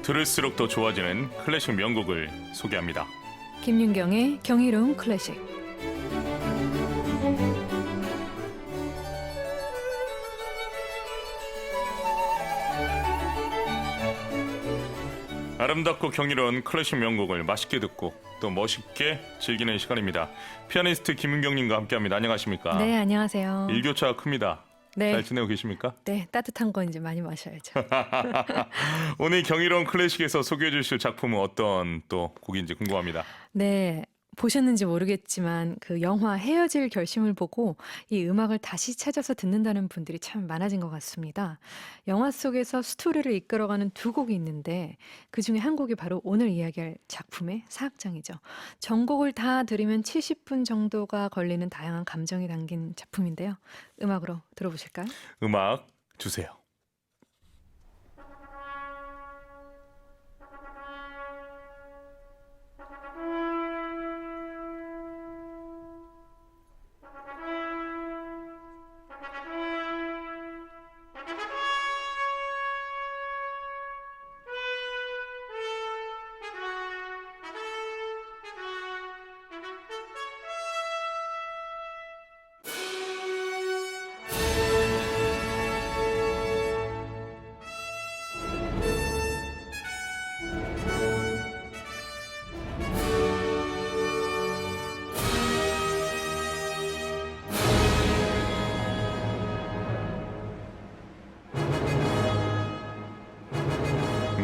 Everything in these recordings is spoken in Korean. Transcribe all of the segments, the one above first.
들을수록 더 좋아지는 클래식 명곡을 소개합니다. 김윤경의 경이로운 클래식. 아름답고 경이로운 클래식 명곡을 맛있게 듣고 또 멋있게 즐기는 시간입니다. 피아니스트 김윤경님과 함께합니다. 안녕하십니까? 네, 안녕하세요. 일교차가 큽니다. 네. 잘 지내고 계십니까? 네, 따뜻한 거 이제 많이 마셔야죠. 오늘 경이로운 클래식에서 소개해 주실 작품은 어떤 또 곡인지 궁금합니다. 네, 보셨는지 모르겠지만 그 영화 헤어질 결심을 보고 이 음악을 다시 찾아서 듣는다는 분들이 참 많아진 것 같습니다. 영화 속에서 스토리를 이끌어가는 두 곡이 있는데 그중에 한 곡이 바로 오늘 이야기할 작품의 사악장이죠. 전곡을 다 들으면 70분 정도가 걸리는 다양한 감정이 담긴 작품인데요. 음악으로 들어보실까요? 음악 주세요.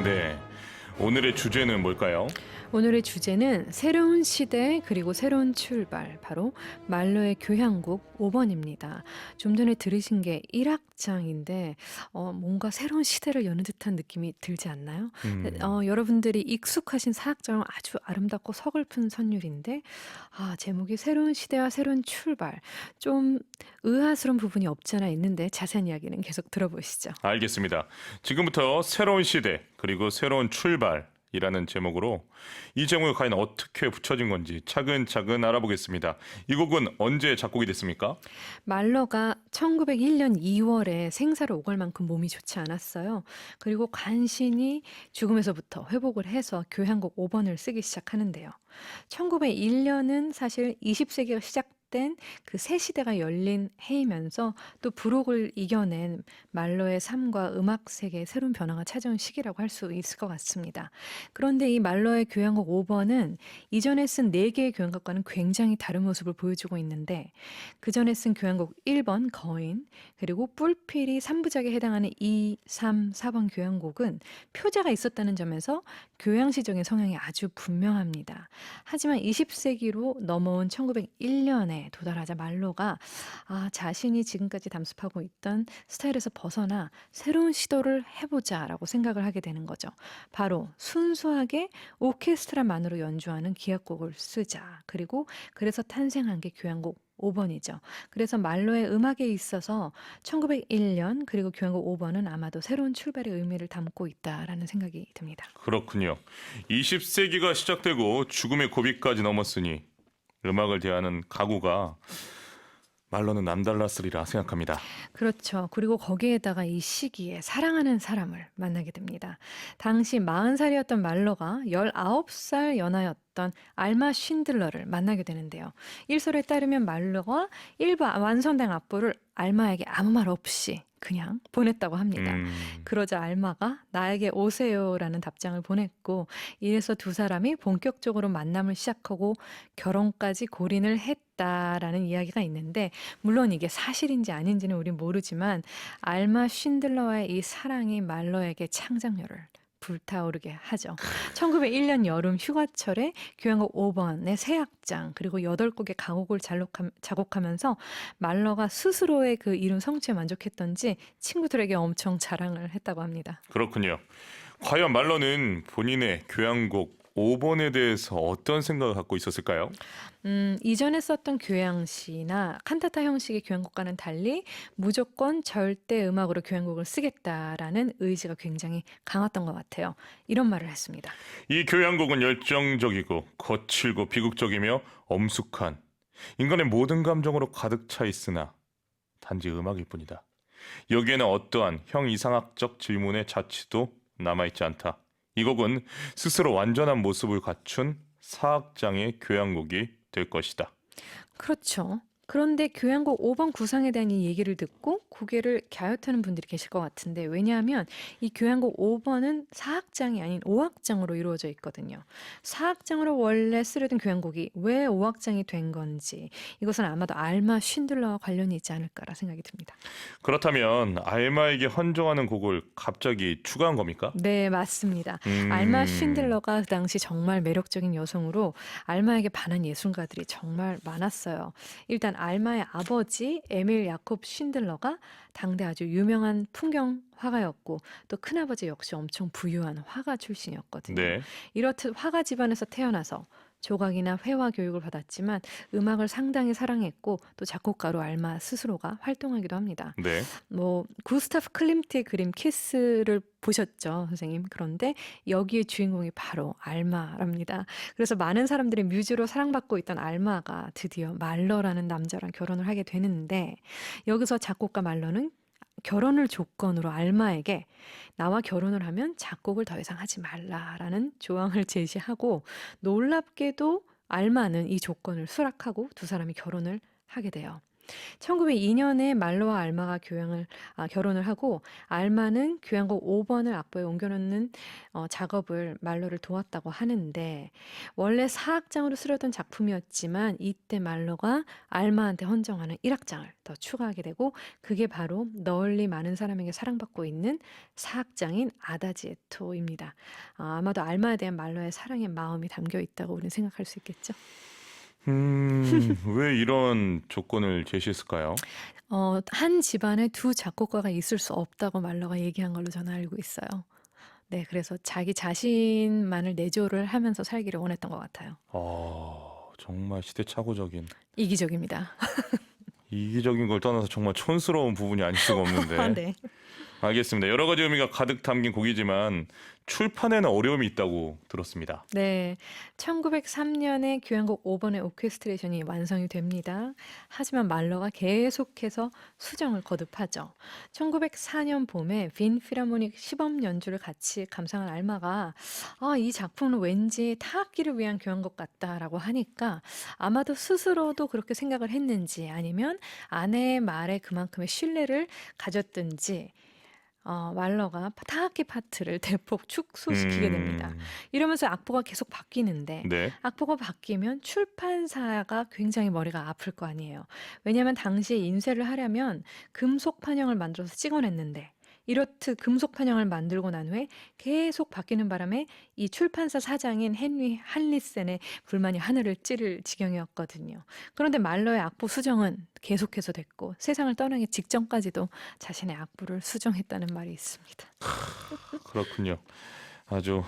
네, 오늘의 주제는 뭘까요? 오늘의 주제는 새로운 시대 그리고 새로운 출발, 바로 말로의 교향곡 5번입니다. 좀 전에 들으신 게 1악장인데 뭔가 새로운 시대를 여는 듯한 느낌이 들지 않나요? 여러분들이 익숙하신 4악장은 아주 아름답고 서글픈 선율인데 제목이 새로운 시대와 새로운 출발, 좀 의아스러운 부분이 없지 않아 있는데 자세한 이야기는 계속 들어보시죠. 알겠습니다. 지금부터 새로운 시대 그리고 새로운 출발이라는 제목으로 이 제목이 과연 어떻게 붙여진 건지 차근차근 알아보겠습니다. 이 곡은 언제 작곡이 됐습니까? 말러가 1901년 2월에 생사를 오갈 만큼 몸이 좋지 않았어요. 그리고 간신히 죽음에서부터 회복을 해서 교향곡 5번을 쓰기 시작하는데요. 1901년은 사실 20세기가 시작된 그 새 시대가 열린 해이면서 또 불혹을 이겨낸 말러의 삶과 음악 세계의 새로운 변화가 찾아온 시기라고 할 수 있을 것 같습니다. 그런데 이 말러의 교향곡 5번은 이전에 쓴 4개의 교향곡과는 굉장히 다른 모습을 보여주고 있는데 그 전에 쓴 교향곡 1번 거인, 그리고 뿔필이 3부작에 해당하는 2, 3, 4번 교향곡은 표제가 있었다는 점에서 교향시적인 성향이 아주 분명합니다. 하지만 20세기로 넘어온 1901년에 도달하자 말로가 자신이 지금까지 담습하고 있던 스타일에서 벗어나 새로운 시도를 해보자라고 생각을 하게 되는 거죠. 바로 순수하게 오케스트라만으로 연주하는 기악곡을 쓰자. 그리고 그래서 탄생한 게 교향곡 5번이죠. 그래서 말로의 음악에 있어서 1901년 그리고 교향곡 5번은 아마도 새로운 출발의 의미를 담고 있다라는 생각이 듭니다. 그렇군요. 20세기가 시작되고 죽음의 고비까지 넘었으니 음악을 대하는 각오가 말로는 남달랐으리라 생각합니다. 그렇죠. 그리고 거기에다가 이 시기에 사랑하는 사람을 만나게 됩니다. 당시 40살이었던 말러가 19살 연하였던 알마 쉰들러를 만나게 되는데요. 일설에 따르면 말러가 일부 완성된 악보를 알마에게 아무 말 없이 그냥 보냈다고 합니다. 그러자 알마가 나에게 오세요라는 답장을 보냈고, 이래서 두 사람이 본격적으로 만남을 시작하고 결혼까지 골인을 했다라는 이야기가 있는데, 물론 이게 사실인지 아닌지는 우린 모르지만 알마 쉰들러와의 이 사랑이 말러에게 창작열을 불타오르게 하죠. 1901년 여름 휴가철에 교향곡 5번의 새 악장 그리고 8곡의 가곡을 작곡하면서 말러가 스스로의 그 이룬 성취에 만족했던지 친구들에게 엄청 자랑을 했다고 합니다. 그렇군요. 과연 말러는 본인의 교향곡 5번에 대해서 어떤 생각을 갖고 있었을까요? 이전에 썼던 교향시나 칸타타 형식의 교향곡과는 달리 무조건 절대 음악으로 교향곡을 쓰겠다라는 의지가 굉장히 강했던 것 같아요. 이런 말을 했습니다. 이 교향곡은 열정적이고 거칠고 비극적이며 엄숙한 인간의 모든 감정으로 가득 차 있으나 단지 음악일 뿐이다. 여기에는 어떠한 형이상학적 질문의 자취도 남아있지 않다. 이 곡은 스스로 완전한 모습을 갖춘 사악장의 교향곡이 될 것이다. 그렇죠. 그런데 교향곡 5번 구상에 대한 이 얘기를 듣고 고개를 갸웃하는 분들이 계실 것 같은데 왜냐하면 이 교향곡 5번은 사악장이 아닌 오악장으로 이루어져 있거든요. 사악장으로 원래 쓰려던 교향곡이 왜 오악장이 된 건지 이것은 아마도 알마 쉰들러와 관련이 있지 않을까라 생각이 듭니다. 그렇다면 알마에게 헌정하는 곡을 갑자기 추가한 겁니까? 네, 맞습니다. 알마 음, 쉰들러가 그 당시 정말 매력적인 여성으로 알마에게 반한 예술가들이 정말 많았어요. 일단 알마의 아버지 에밀 야콥 쉰들러가 당대 아주 유명한 풍경 화가였고 또 큰아버지 역시 엄청 부유한 화가 출신이었거든요. 네, 이렇듯 화가 집안에서 태어나서 조각이나 회화 교육을 받았지만 음악을 상당히 사랑했고 또 작곡가로 알마 스스로가 활동하기도 합니다. 네. 뭐 구스타프 클림트의 그림 키스를 보셨죠, 선생님? 그런데 여기에 주인공이 바로 알마랍니다. 그래서 많은 사람들이 뮤즈로 사랑받고 있던 알마가 드디어 말러라는 남자랑 결혼을 하게 되는데 여기서 작곡가 말러는 결혼을 조건으로 알마에게 나와 결혼을 하면 작곡을 더 이상 하지 말라라는 조항을 제시하고 놀랍게도 알마는 이 조건을 수락하고 두 사람이 결혼을 하게 돼요. 1902년에 말로와 알마가 결혼을 하고 알마는 교향곡 5번을 악보에 옮겨놓는 작업을 말로를 도왔다고 하는데 원래 4악장으로 쓰려던 작품이었지만 이때 말로가 알마한테 헌정하는 1악장을 더 추가하게 되고 그게 바로 널리 많은 사람에게 사랑받고 있는 4악장인 아다지에토입니다. 아마도 알마에 대한 말로의 사랑의 마음이 담겨 있다고 우리는 생각할 수 있겠죠. 왜 이런 조건을 제시했을까요? 한 집안에 두 작곡가가 있을 수 없다고 말러가 얘기한 걸로 저는 알고 있어요. 네, 그래서 자기 자신만을 내조를 하면서 살기를 원했던 것 같아요. 정말 시대착오적인, 이기적입니다. 이기적인 걸 떠나서 정말 촌스러운 부분이 아닐 수가 아, 없는데. 네. 알겠습니다. 여러 가지 의미가 가득 담긴 곡이지만 출판에는 어려움이 있다고 들었습니다. 네, 1903년에 교향곡 5번의 오케스트레이션이 완성이 됩니다. 하지만 말러가 계속해서 수정을 거듭하죠. 1904년 봄에 빈 필하모닉 시범 연주를 같이 감상한 알마가 이 작품은 왠지 타악기를 위한 교향곡 같다라고 하니까 아마도 스스로도 그렇게 생각을 했는지 아니면 아내의 말에 그만큼의 신뢰를 가졌든지 말러가 타악기 파트를 대폭 축소시키게 됩니다. 음, 이러면서 악보가 계속 바뀌는데 네. 악보가 바뀌면 출판사가 굉장히 머리가 아플 거 아니에요. 왜냐하면 당시에 인쇄를 하려면 금속 판형을 만들어서 찍어냈는데 이렇듯 금속 판형을 만들고 난 후에 계속 바뀌는 바람에 이 출판사 사장인 헨리 한리센의 불만이 하늘을 찌를 지경이었거든요. 그런데 말러의 악보 수정은 계속해서 됐고 세상을 떠나기 직전까지도 자신의 악보를 수정했다는 말이 있습니다. 그렇군요. 아주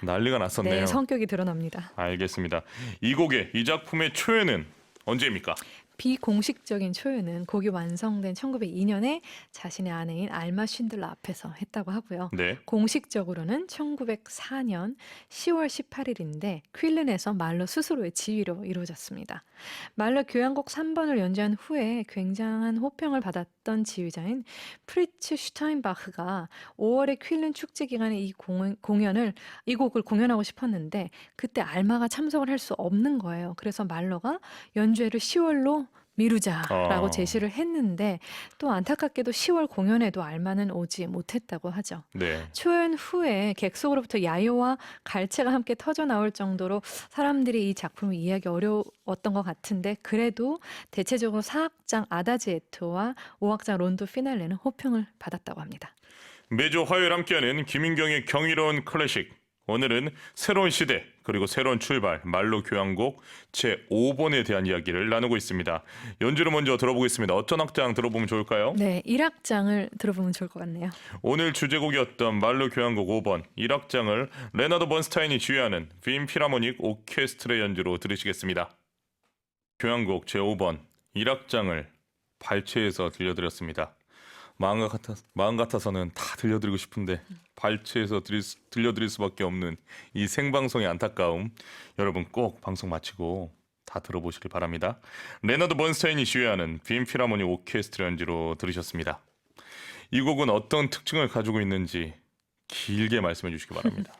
난리가 네, 났었네요. 성격이 드러납니다. 알겠습니다. 이 곡의 이 작품의 초연은 언제입니까? 비공식적인 초연은 곡이 완성된 1902년에 자신의 아내인 알마 쉰들러 앞에서 했다고 하고요. 네. 공식적으로는 1904년 10월 18일인데 퀼른에서 말러 스스로의 지휘로 이루어졌습니다. 말러 교향곡 3번을 연주한 후에 굉장한 호평을 받았던 지휘자인 프리츠 슈타인바흐가 5월에 퀼른 축제 기간에 이 곡을 공연하고 싶었는데 그때 알마가 참석을 할 수 없는 거예요. 그래서 말러가 연주회를 10월로 미루자라고 어, 제시를 했는데 또 안타깝게도 10월 공연에도 알마는 오지 못했다고 하죠. 네. 초연 후에 객석으로부터 야유와 갈채가 함께 터져 나올 정도로 사람들이 이 작품을 이해하기 어려웠던 것 같은데 그래도 대체적으로 4악장 아다지에토와 5악장 론도 피날레는 호평을 받았다고 합니다. 매주 화요일 함께하는 김인경의 경이로운 클래식. 오늘은 새로운 시대 그리고 새로운 출발 말로 교향곡 제5번에 대한 이야기를 나누고 있습니다. 연주를 먼저 들어보겠습니다. 어떤 악장 들어보면 좋을까요? 네, 1악장을 들어보면 좋을 것 같네요. 오늘 주제곡이었던 말로 교향곡 5번 1악장을 레나드 번스타인이 지휘하는 빈 필하모닉 오케스트라 연주로 들으시겠습니다. 교향곡 제5번 1악장을 발췌해서 들려드렸습니다. 마음 같아서는 다 들려드리고 싶은데 발췌해서 들려드릴 수밖에 없는 이 생방송의 안타까움 여러분 꼭 방송 마치고 다 들어보시길 바랍니다. 레나드 번스타인이 지휘하는 빈 필하모닉 오케스트라 연주로 들으셨습니다. 이 곡은 어떤 특징을 가지고 있는지 길게 말씀해 주시기 바랍니다.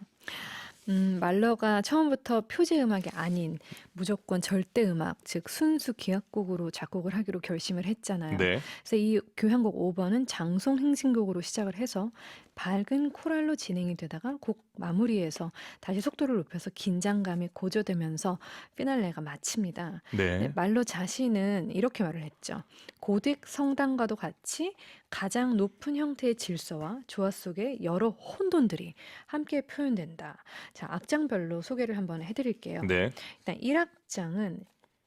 말러가 처음부터 표제 음악이 아닌 무조건 절대 음악, 즉 순수 기악곡으로 작곡을 하기로 결심을 했잖아요. 네. 그래서 이 교향곡 5번은 장송 행진곡으로 시작을 해서 밝은 코랄로 진행이 되다가 곡 마무리에서 다시 속도를 높여서 긴장감이 고조되면서 피날레가 마칩니다. 네, 네. 말러 자신은 이렇게 말을 했죠. 고딕 성당과도 같이 가장 높은 형태의 질서와 조화 속에 여러 혼돈들이 함께 표현된다. 자, 악장별로 소개를 한번 해드릴게요. 네. 일단 1악장은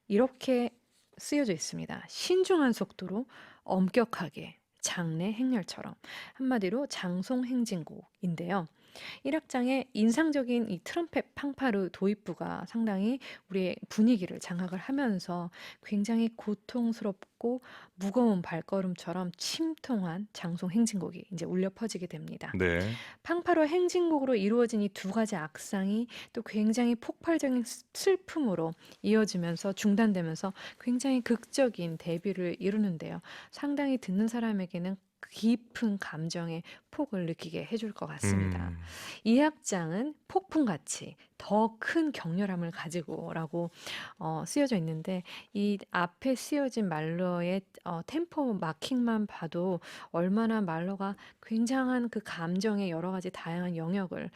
이렇게 쓰여져 있습니다. 신중한 속도로 엄격하게 장례 행렬처럼 한마디로 장송 행진곡인데요. 1악장의 인상적인 이 트럼펫 팡파르 도입부가 상당히 우리의 분위기를 장악을 하면서 굉장히 고통스럽고 무거운 발걸음처럼 침통한 장송 행진곡이 이제 울려 퍼지게 됩니다. 네. 팡파르 행진곡으로 이루어진 이 두 가지 악상이 또 굉장히 폭발적인 슬픔으로 이어지면서 중단되면서 굉장히 극적인 대비를 이루는데요. 상당히 듣는 사람에게는 깊은 감정의 폭을 느끼게 해줄 것 같습니다. 음. 이 악장은 폭풍같이 더 큰 격렬함을 가지고라고 쓰여져 있는데 이 앞에 쓰여진 말러의 템포 마킹만 봐도 얼마나 말러가 굉장한 그 감정의 여러 가지 다양한 영역을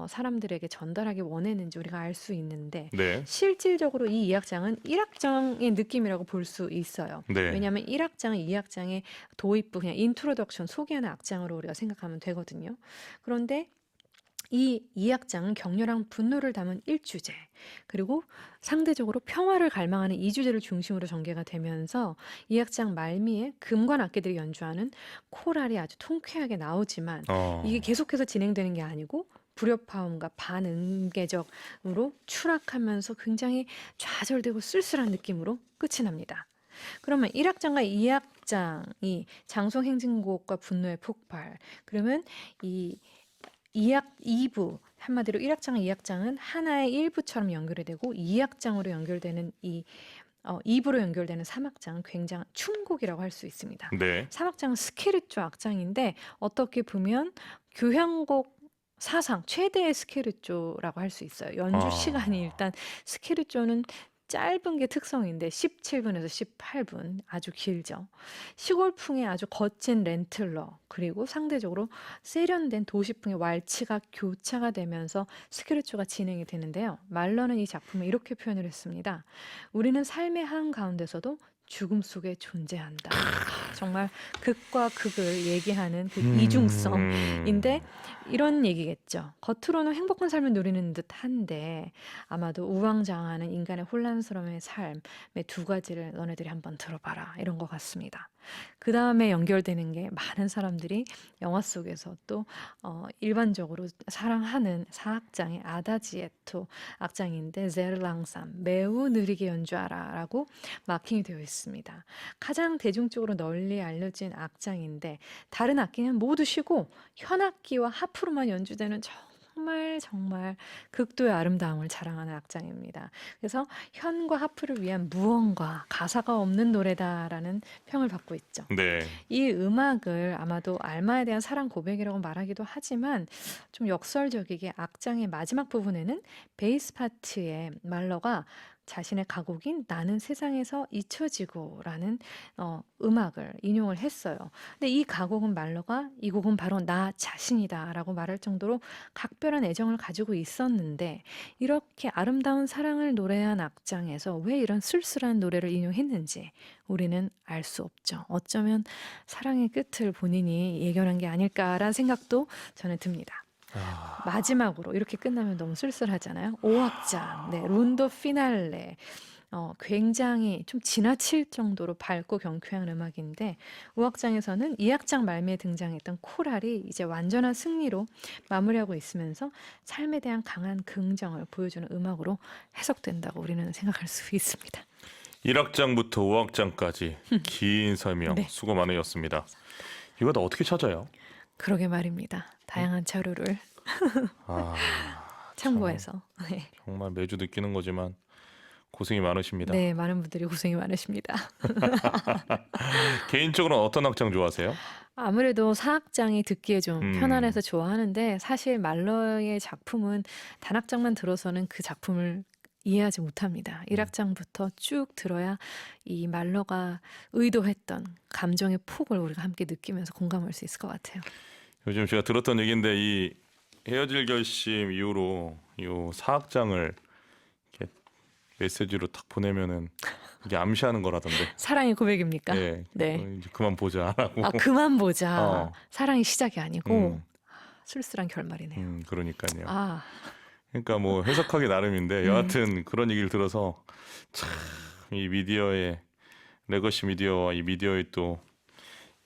사람들에게 전달하기 원했는지 우리가 알 수 있는데 네. 실질적으로 이 2악장은 1악장의 느낌이라고 볼 수 있어요. 네. 왜냐하면 1악장은 2악장의 도입부 그냥 인트로덕션 소개하는 악장으로 우리가 생각하면 되거든요. 그런데 이 2악장은 격렬한 분노를 담은 1주제 그리고 상대적으로 평화를 갈망하는 2주제를 중심으로 전개가 되면서 2악장 말미에 금관 악기들이 연주하는 코랄이 아주 통쾌하게 나오지만 이게 계속해서 진행되는 게 아니고 불협화음과 반응계적으로 추락하면서 굉장히 좌절되고 쓸쓸한 느낌으로 끝이 납니다. 그러면 1악장과 2악장이 장송 행진곡과 분노의 폭발 그러면 이 2부 한마디로 1악장, 2악장은 하나의 일부처럼 연결이 되고 2악장으로 연결되는 이 2부로 연결되는 3악장은 굉장한 춤곡이라고 할 수 있습니다. 네. 3악장은 스케르초 악장인데 어떻게 보면 교향곡 사상 최대의 스케르초라고 할 수 있어요. 연주 시간이 일단 스케르초는 짧은 게 특성인데 17분에서 18분 아주 길죠. 시골풍의 아주 거친 렌틀러 그리고 상대적으로 세련된 도시풍의 왈츠가 교차가 되면서 스케르초가 진행이 되는데요. 말러는 이 작품을 이렇게 표현을 했습니다. 우리는 삶의 한가운데서도 죽음 속에 존재한다. 정말 극과 극을 얘기하는 그 이중성인데 이런 얘기겠죠. 겉으로는 행복한 삶을 누리는 듯한데 아마도 우왕좌왕하는 인간의 혼란스러움의 삶의 두 가지를 너네들이 한번 들어봐라 이런 것 같습니다. 그 다음에 연결되는 게 많은 사람들이 영화 속에서 또 일반적으로 사랑하는 4악장의 아다지에토 악장인데 제르랑삼 매우 느리게 연주하라 라고 마킹이 되어 있습니다. 가장 대중적으로 널리 알려진 악장인데 다른 악기는 모두 쉬고 현악기와 하프로만 연주되는 정말 극도의 아름다움을 자랑하는 악장입니다. 그래서 현과 하프를 위한 무언가 가사가 없는 노래다라는 평을 받고 있죠. 네. 이 음악을 아마도 알마에 대한 사랑 고백이라고 말하기도 하지만 좀 역설적이게 악장의 마지막 부분에는 베이스 파트에 말러가 자신의 가곡인 나는 세상에서 잊혀지고라는 음악을 인용을 했어요. 근데 이 가곡은 말러가 이 곡은 바로 나 자신이다라고 말할 정도로 각별한 애정을 가지고 있었는데 이렇게 아름다운 사랑을 노래한 악장에서 왜 이런 쓸쓸한 노래를 인용했는지 우리는 알 수 없죠. 어쩌면 사랑의 끝을 본인이 예견한 게 아닐까라는 생각도 저는 듭니다. 마지막으로 이렇게 끝나면 너무 쓸쓸하잖아요. 5악장, 네, 론도 피날레. 굉장히 좀 지나칠 정도로 밝고 경쾌한 음악인데 5악장에서는 2악장 말미에 등장했던 코랄이 이제 완전한 승리로 마무리하고 있으면서 삶에 대한 강한 긍정을 보여주는 음악으로 해석된다고 우리는 생각할 수 있습니다. 1악장부터 5악장까지 긴 설명 네. 수고 많으셨습니다. 이거 다 어떻게 찾아요? 그러게 말입니다. 다양한 자료를 아, 참고해서. 네. 정말 매주 느끼는 거지만 고생이 많으십니다. 네, 많은 분들이 고생이 많으십니다. 개인적으로는 어떤 악장 좋아하세요? 아무래도 사악장이 듣기에 좀 음. 편안해서 좋아하는데 사실 말러의 작품은 단악장만 들어서는 그 작품을 이해하지 못합니다. 1악장부터 쭉 들어야 이 말러가 의도했던 감정의 폭을 우리가 함께 느끼면서 공감할 수 있을 것 같아요. 요즘 제가 들었던 얘기인데 이 헤어질 결심 이후로 요 사악장을 이렇게 메시지로 딱 보내면은 이게 암시하는 거라던데. 사랑의 고백입니까? 예. 네. 이제 그만 보자라고. 아, 그만 보자. 어. 사랑이 시작이 아니고 음. 쓸쓸한 결말이네요. 그러니까요. 아, 그러니까 뭐 해석하기 나름인데 음. 여하튼 그런 얘기를 들어서 참 이 미디어의 레거시 미디어와 이 미디어의 또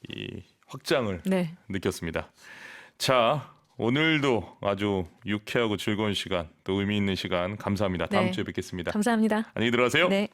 이 확장을 네. 느꼈습니다. 자, 오늘도 아주 유쾌하고 즐거운 시간, 또 의미 있는 시간 감사합니다. 다음 네. 주에 뵙겠습니다. 감사합니다. 안녕히 들어가세요. 네.